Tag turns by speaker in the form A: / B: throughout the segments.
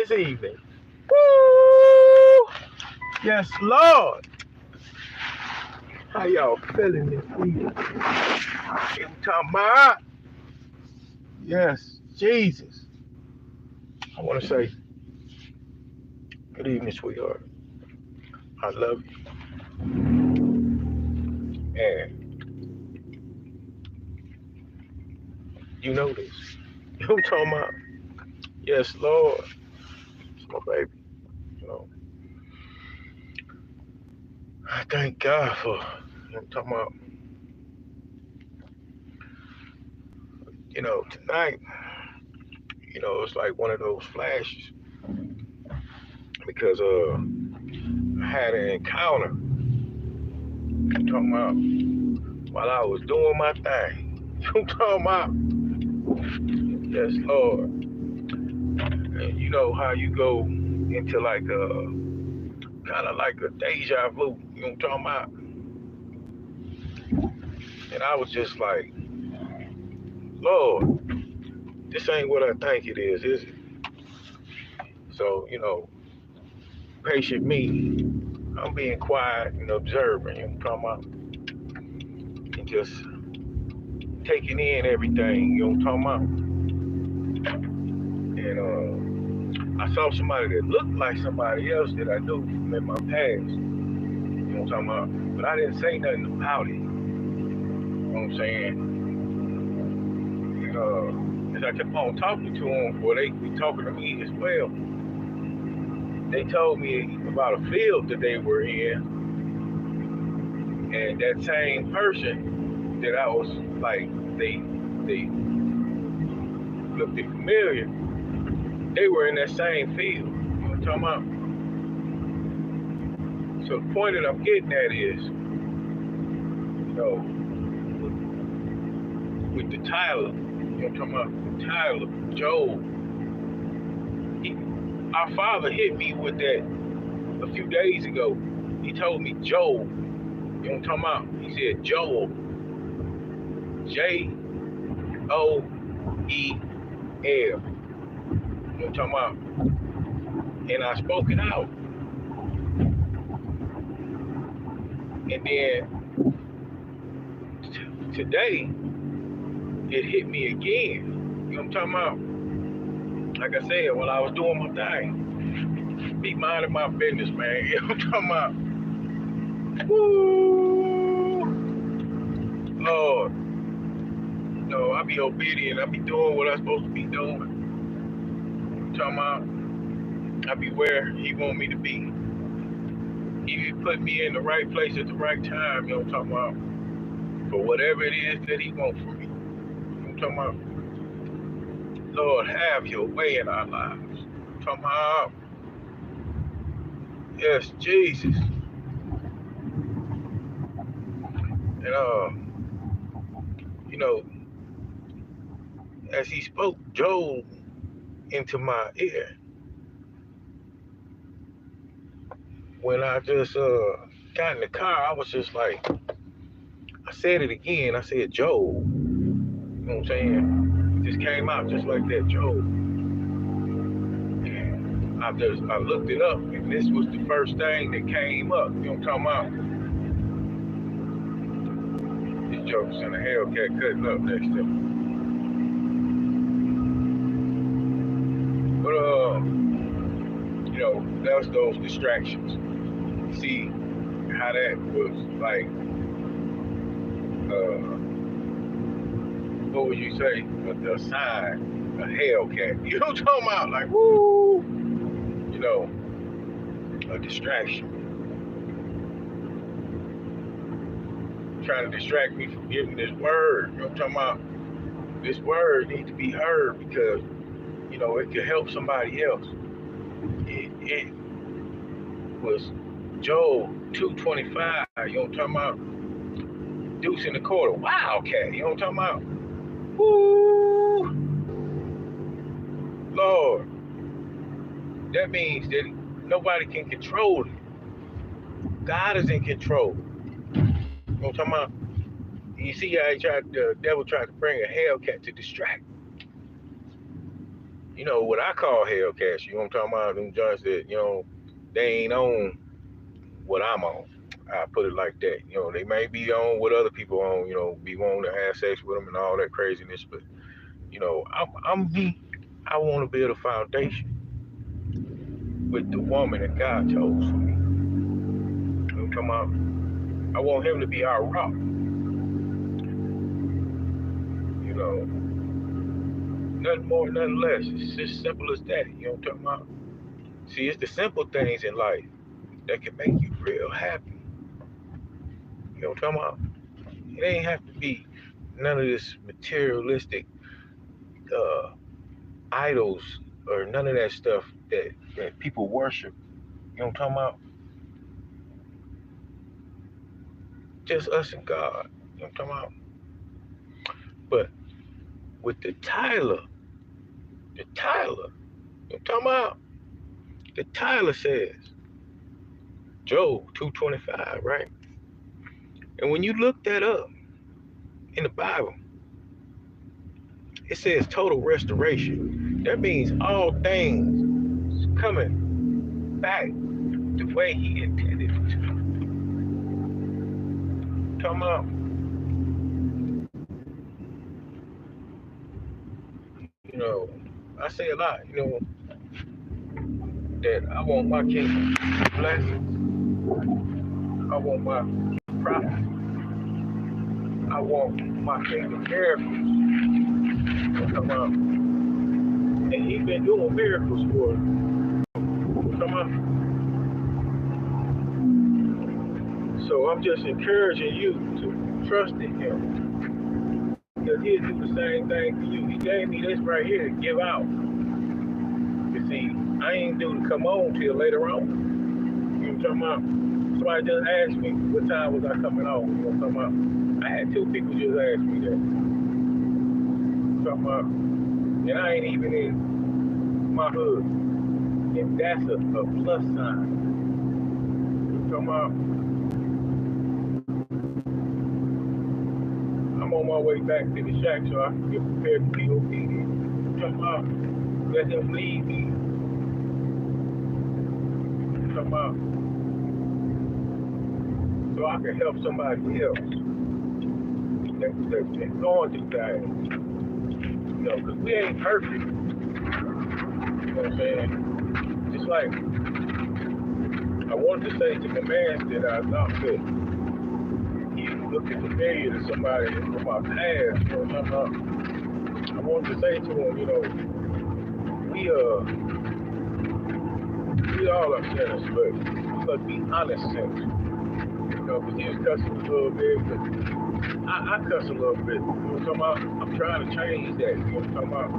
A: this evening. Woo! Yes, Lord. How y'all feeling this evening? I'm talking about, yes, Jesus. I want to say, good evening, sweetheart. I love you. And you know this. I'm talking about, yes, Lord. It's my baby. You know, I thank God for, I'm talking about, tonight, it's like one of those flashes because I had an encounter. I'm talking about while I was doing my thing. I'm talking about, yes, Lord. And you know how you go into like a kind of like a deja vu. You know what I'm talking about? And I was just like, Lord, this ain't what I think it is it? So, patient me, I'm being quiet and observing. You know what I'm talking about? And just taking in everything. You know what I'm talking about? And I saw somebody that looked like somebody else that I knew from in my past. You know what I'm talking about? But I didn't say nothing about it. You know what I'm saying? As I kept on talking to them, or they be talking to me as well, they told me about a field that they were in, and that same person that I was like, they looked familiar. They were in that same field. You know what I'm talking about? So the point that I'm getting at is, with the Tyler, you know what I'm talking about? Tyler, Joel, he, our father hit me with that a few days ago. He told me Joel. You know what I'm talking about? He said Joel. Joel. You know what I'm talking about? And I spoke it out. And then today, it hit me again. You know what I'm talking about? Like I said, while I was doing my thing, be minding my business, man. You know what I'm talking about? Woo! Lord, no, I be obedient. I be doing what I'm supposed to be doing. You know what I'm talking about? I be where He want me to be. He put me in the right place at the right time. You know what I'm talking about? For whatever it is that He wants from me. You know what I'm talking about? Lord, have Your way in our lives. You know what I'm talking about? Yes, Jesus. And you know, as He spoke Joel into my ear, when I just got in the car, I was just like, I said it again. I said Joel. You know what I'm saying? It just came out just like that, Joel. And I looked it up, and this was the first thing that came up. You know what I'm talking about? This joker's in a Hellcat cutting up next to me. But that's those distractions. See how that was like, what would you say? A sign, a Hellcat. You know what I'm talking about? Like, woo! You know, a distraction. Trying to distract me from giving this word. You know what I'm talking about? This word needs to be heard because, it could help somebody else. It was Joel 2:25. You know what I'm talking about? Deuce in the quarter. Wildcat. You know what I'm talking about? Woo! Lord. That means that nobody can control it. God is in control. You know what I'm talking about? You see how the devil tried to bring a Hellcat to distract. what I call Hellcats. You know what I'm talking about? Them joints that, they ain't on what I'm on. I put it like that. They may be on what other people on, be wanting to have sex with them and all that craziness, but I'm me. I want to build a foundation with the woman that God chose for me. You know what I'm talking about? I want him to be our rock. Nothing more, nothing less. It's just simple as that. You know what I'm talking about? See, it's the simple things in life that can make you real happy. You know what I'm talking about? It ain't have to be none of this materialistic uh, idols or none of that stuff that people worship. You know what I'm talking about? Just us and God. You know what I'm talking about? But with the Tyler, you know what I'm talking about? The Tyler says, Job 2:25, right? And when you look that up in the Bible, it says total restoration. That means all things coming back the way he intended it to. Talking about, I say a lot, that I want my kingdom blessings. I want my profit. I want my kingdom miracles. Talking about, and he's been doing miracles for us. Talking about, so I'm just encouraging you to trust in him. Because he'll do the same thing for you. He gave me this right here to give out. You see, I ain't due to come on till later on. You know what I'm talking about? Somebody just asked me what time was I coming on. You know what I'm talking about? I had two people just ask me that. You know what I'm talking about? And I ain't even in my hood. And that's a plus sign. You know what I'm talking about? I'm on my way back to the shack so I can get prepared to be obedient. You know what I'm talking about? Let him lead me. You know what I'm talking about? So I can help somebody else that's going through things. Because we ain't perfect. You know what I'm saying? Just like I wanted to say to the man that I thought that he looked familiar to somebody from my past. You know what I'm talking about? I wanted to say to him, we all are sinners, but we must be honest sinners. Because he was cussing a little bit, but I cuss a little bit. You know what I'm talking about? I'm trying to change that. You know what I'm talking about?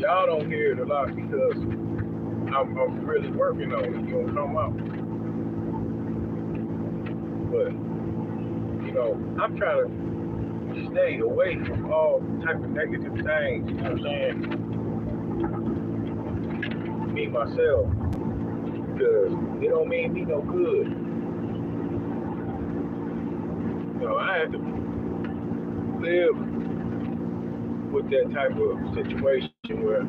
A: Y'all don't hear it a lot because I'm really working on it. You know what I'm talking about? But, I'm trying to stay away from all type of negative things. You know what I'm saying? Me, myself. Because it don't mean me no good. I had to live with that type of situation where,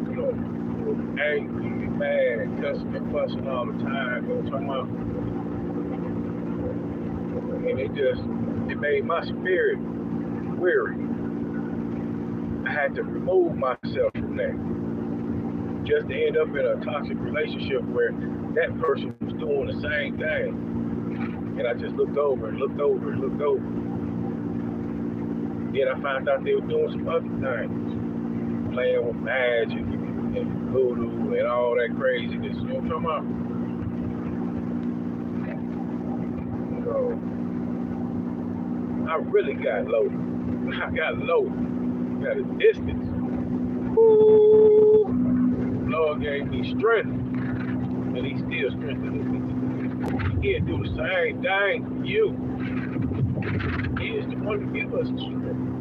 A: angry, mad, cussing and fussing all the time. You know what I'm talking about? And it made my spirit weary. I had to remove myself from that. Just to end up in a toxic relationship where that person was doing the same thing. And I just looked over and looked over and looked over. Then I found out they were doing some other things. Playing with magic and voodoo and all that craziness. You know what I'm talking about? I really got loaded. I got loaded. Got a distance. Woo! Lord gave me strength. And he's still strengthening me. He'll do the same thing for you. He is the one to give us the strength,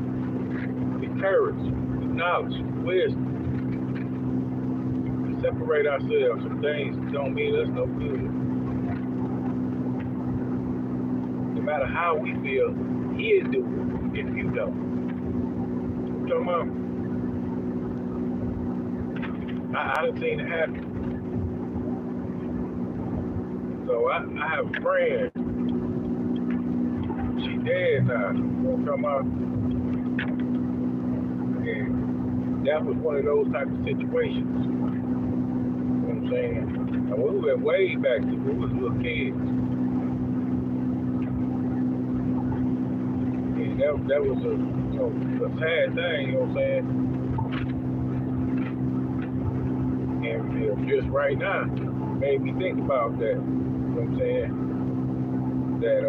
A: the courage, the knowledge, the wisdom. To separate ourselves from things that don't mean us no good. No matter how we feel, he'll do it if you don't. You know what I'm talking about? I done seen it happen. So I have a friend, she dead now, you know what I'm talking about? And that was one of those type of situations, you know what I'm saying? And we went way back when we was little kids. And that was a sad thing, you know what I'm saying? And just right now, made me think about that, you know what I'm saying? That,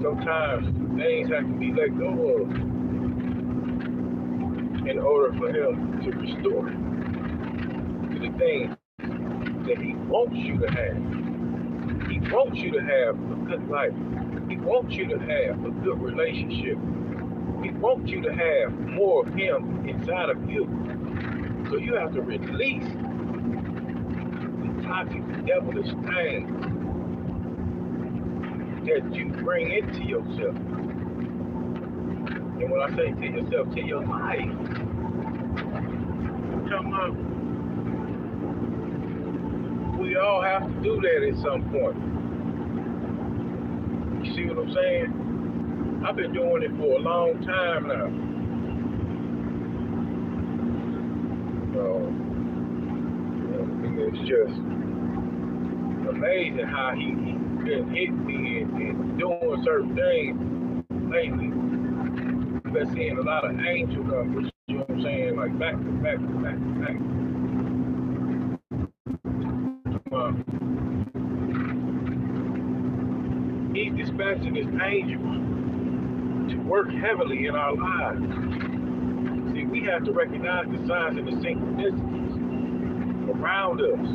A: sometimes things have to be let go of in order for him to restore to the things that he wants you to have. He wants you to have a good life. He wants you to have a good relationship. He wants you to have more of him inside of you. So you have to release the toxic, devilish things that you bring into yourself. And when I say to yourself, to your life, I'm talking about we all have to do that at some point. You see what I'm saying? I've been doing it for a long time now. And it's just amazing how he been hitting me and doing certain things lately. I've been seeing a lot of angel numbers, you know what I'm saying? Like back to back to back to back. He's dispatching his angels to work heavily in our lives. See, we have to recognize the signs and the synchronicities around us,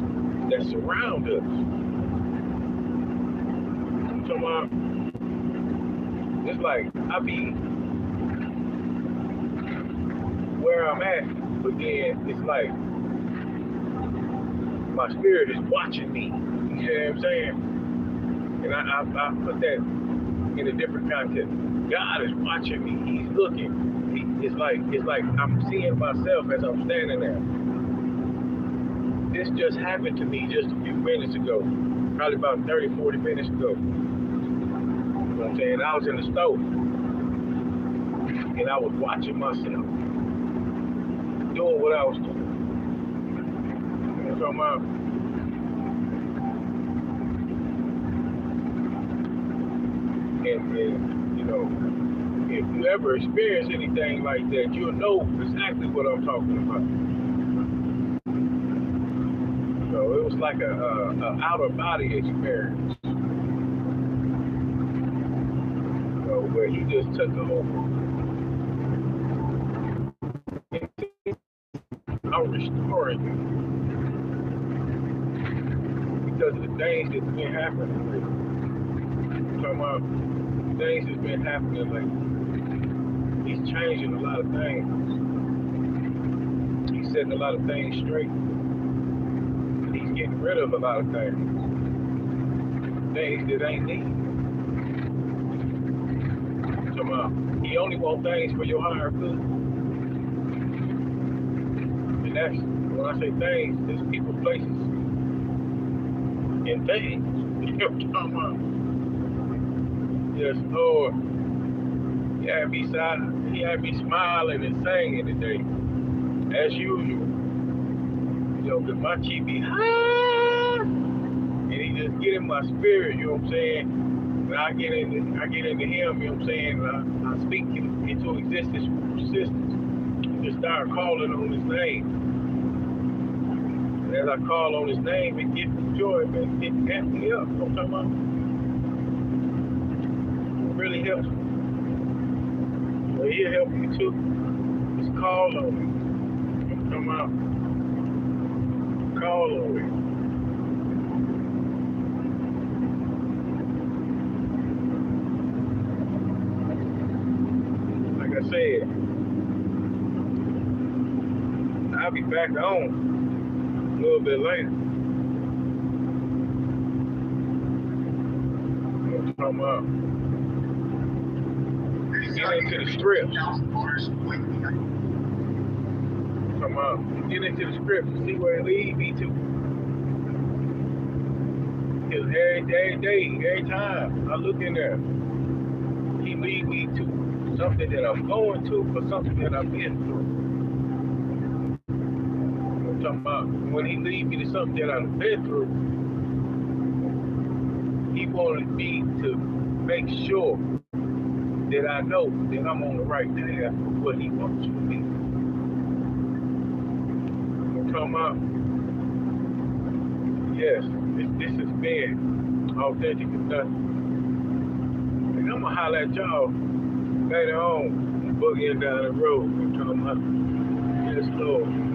A: that surround us. So, it's like I be where I'm at, but then it's like my spirit is watching me. You know what I'm saying? And I put that in a different context. God is watching me. He's looking. It's like I'm seeing myself as I'm standing there. This just happened to me just a few minutes ago, probably about 30, 40 minutes ago. You know what I'm saying? I was in the stove, and I was watching myself, doing what I was doing. You know what I'm talking about? And if you ever experience anything like that, you'll know exactly what I'm talking about. So it was like a outer body experience, where he just took over. I'm restoring you because of the things that's been happening. I'm talking about things that's been happening, like he's changing a lot of things. He's setting a lot of things straight. He's getting rid of a lot of things that ain't needed. He only wants things for your higher good. And that's, when I say things, it's people, places, and things. You know what I'm talking about? Yes, Lord. He had me smiling and singing today, as usual. Because my chi be high, and he just get in my spirit, you know what I'm saying? And I get into him, you know what I'm saying? And I speak into existence, and just start calling on his name. And as I call on his name, it gets me joy, man. It gets me up. You know what I'm talking about? It really helps me. So he'll help you too. Just call on him. You know what I'm talking about? Call on him. Like I said, I'll be back on a little bit later. You know what I'm talking about? to get into the script. Come on, get into the script and see where it leads me to. Because every day, every time I look in there, he leads me to something that I'm going to or something that I've been through. I'm talking about when he leads me to something that I've been through, he wanted me to make sure that I know that I'm on the right path with what he wants for me. I'm talking about, yes, this has been Authentic Conducting. And I'm going to holler at y'all later on, boogieing down the road. I'm talking about, yes, Lord.